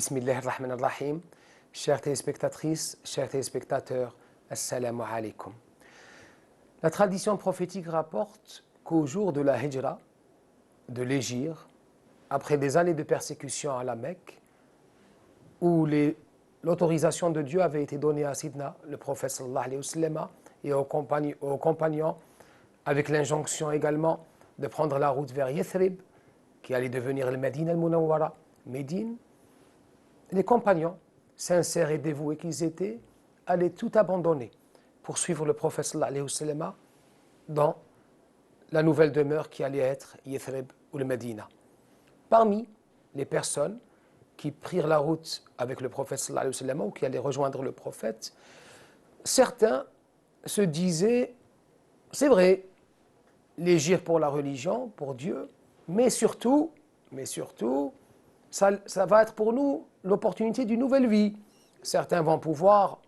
Bismillahirrahmanirrahim. Chères téléspectatrices, chers téléspectateurs, assalamu alaikum. La tradition prophétique rapporte qu'au jour de la Hijra, de l'Hégire, après des années de persécution à la Mecque, où l'autorisation de Dieu avait été donnée à Sidna, le prophète sallallahu alayhi wa sallam, et aux compagnons, avec l'injonction également de prendre la route vers Yathrib, qui allait devenir le Médine al-Munawwara, Médine. Les compagnons, sincères et dévoués qu'ils étaient, allaient tout abandonner pour suivre le prophète sallallahu alayhi wa sallam dans la nouvelle demeure qui allait être Yathrib ou le Médina. Parmi les personnes qui prirent la route avec le prophète sallallahu alayhi wa sallam ou qui allaient rejoindre le prophète, certains se disaient, c'est vrai, l'Hégire pour la religion, pour Dieu, mais surtout, ça va être pour nous l'opportunité d'une nouvelle vie. Certains vont pouvoir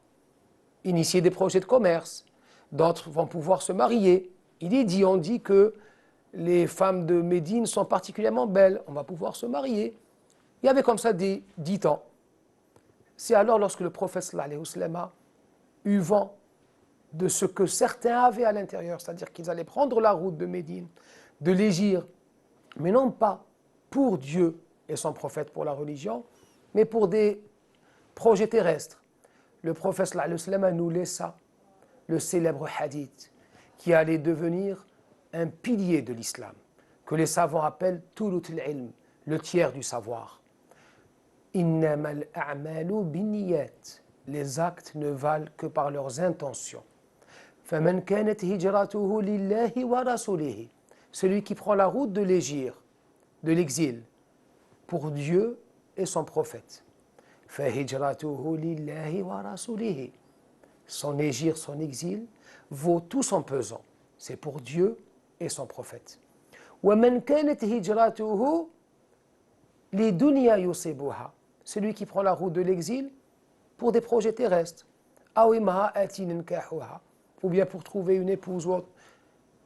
initier des projets de commerce, d'autres vont pouvoir se marier. On dit que les femmes de Médine sont particulièrement belles, on va pouvoir se marier. Il y avait comme ça des 10 ans. C'est alors lorsque le prophète sallallahu alayhi wa sallam eut vent de ce que certains avaient à l'intérieur, c'est-à-dire qu'ils allaient prendre la route de Médine, de l'Hégire, mais non pas pour Dieu et son prophète pour la religion, mais pour des projets terrestres. Le prophète sallallahu alayhi wa sallam nous laissa le célèbre hadith qui allait devenir un pilier de l'islam, que les savants appellent Thulut al-ilm, le tiers du savoir. Innamal a'malu binniyat, les actes ne valent que par leurs intentions. Faman kanat hijratuhu lillahi wa rasulihi, celui qui prend la route de l'Hégire, de l'exil, pour Dieu et son prophète. Fahijratuhu lillahi wa rasulihi, son Hégire, son exil, vaut tout son pesant. C'est pour Dieu et son prophète. وَمَنْ كَانَتْ هِجْرَتُهُ لِدُنْيَا يُصِبُهَا, celui qui prend la route de l'exil pour des projets terrestres. أَوْ امْرَأَةٍ يَنكَحُهَا, ou bien pour trouver une épouse ou autre.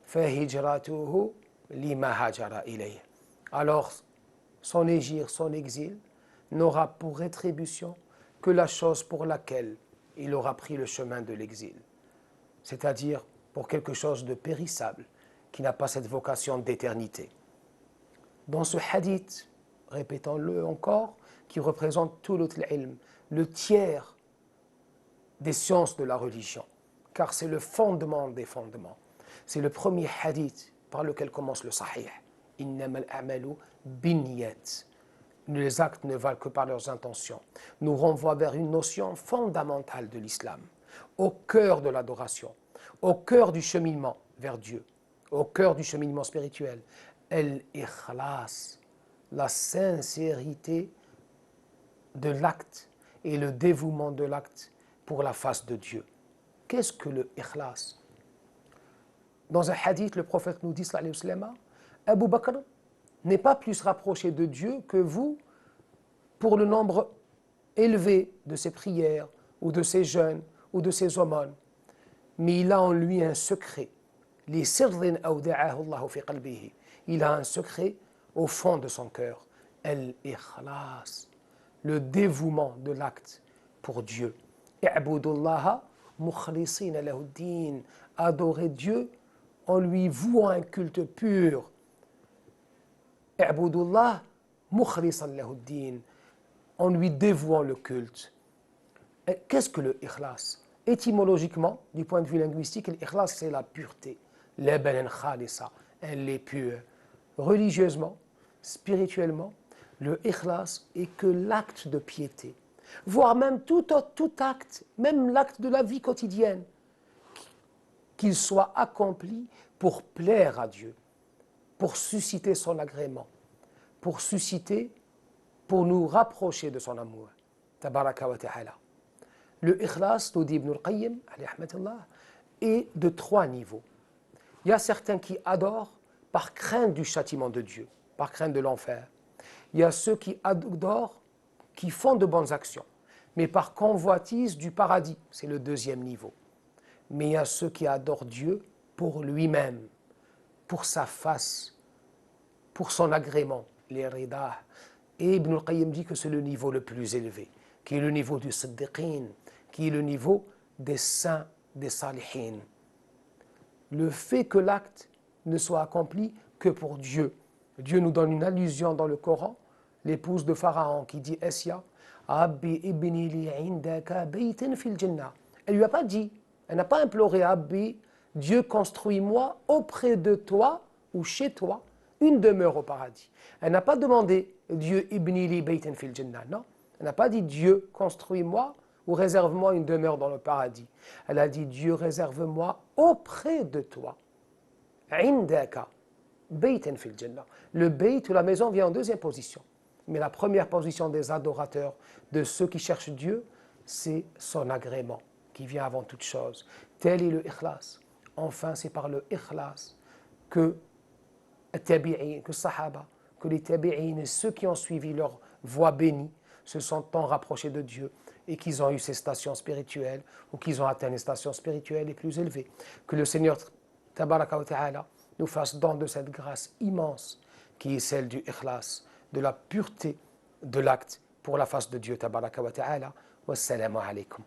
فَهِجْرَتُهُ لِمَا هَاجَرَ إِلَيْهِ, alors son Hégire, son exil, n'aura pour rétribution que la chose pour laquelle il aura pris le chemin de l'exil. C'est-à-dire pour quelque chose de périssable, qui n'a pas cette vocation d'éternité. Dans ce hadith, répétons-le encore, qui représente tout l'ilm, le tiers des sciences de la religion, car c'est le fondement des fondements. C'est le premier hadith par lequel commence le sahih. Innamal a'malu binniyat. Les actes ne valent que par leurs intentions. Nous renvoie vers une notion fondamentale de l'islam, au cœur de l'adoration, au cœur du cheminement vers Dieu, au cœur du cheminement spirituel. Al-ikhlas, la sincérité de l'acte et le dévouement de l'acte pour la face de Dieu. Qu'est-ce que le ikhlas? Dans un hadith, le prophète nous dit, sallallahu alayhi wa sallam, Abu Bakr n'est pas plus rapproché de Dieu que vous pour le nombre élevé de ses prières ou de ses jeûnes ou de ses aumônes. Mais il a en lui un secret. Il a un secret au fond de son cœur. Al-ikhlas, le dévouement de l'acte pour Dieu. Adorer Dieu en lui vouant un culte pur. I'budullah mukhlisan lahu ad-din, en lui dévouant le culte. Qu'est-ce que le ikhlas? Étymologiquement, du point de vue linguistique, l'ikhlas c'est la pureté. Labanan khalisa, elle est pure. Religieusement, spirituellement, le ikhlas est que l'acte de piété, voire même tout acte, même l'acte de la vie quotidienne, qu'il soit accompli pour plaire à Dieu, pour susciter son agrément, pour nous rapprocher de son amour. Tabaraka wa ta'ala. Le ikhlas, nous dit Ibn al-Qayyim, est de 3 niveaux. Il y a certains qui adorent par crainte du châtiment de Dieu, par crainte de l'enfer. Il y a ceux qui adorent, qui font de bonnes actions, mais par convoitise du paradis, c'est le 2e niveau. Mais il y a ceux qui adorent Dieu pour lui-même, pour sa face, pour son agrément, les ridah, Et Ibn al-Qayyim dit que c'est le niveau le plus élevé, qui est le niveau du siddiqin, qui est le niveau des saints, des salihin. Le fait que l'acte ne soit accompli que pour Dieu. Dieu nous donne une allusion dans le Coran, l'épouse de Pharaon qui dit Esya, Abbi ibni li indaka baytan fil jannah. Elle lui a pas dit, elle n'a pas imploré Abbi, Dieu construis-moi auprès de toi ou chez toi une demeure au paradis. Elle n'a pas demandé Dieu ibni li baytan fil jannah, non. Elle n'a pas dit Dieu construis-moi ou réserve-moi une demeure dans le paradis. Elle a dit Dieu réserve-moi auprès de toi. Indaka baytan fil jannah. Le bayt ou la maison vient en deuxième position. Mais la première position des adorateurs, de ceux qui cherchent Dieu, c'est son agrément qui vient avant toute chose. Tel est le ikhlas. Enfin, c'est par le ikhlas que que Sahaba, que les tabi'in et ceux qui ont suivi leur voie bénie se sont tant rapprochés de Dieu et qu'ils ont eu ces stations spirituelles ou qu'ils ont atteint les stations spirituelles les plus élevées. Que le Seigneur Tabaraka wa Ta'ala nous fasse don de cette grâce immense qui est celle du ikhlas, de la pureté de l'acte pour la face de Dieu Tabaraka wa Ta'ala. Wassalamu alaikum.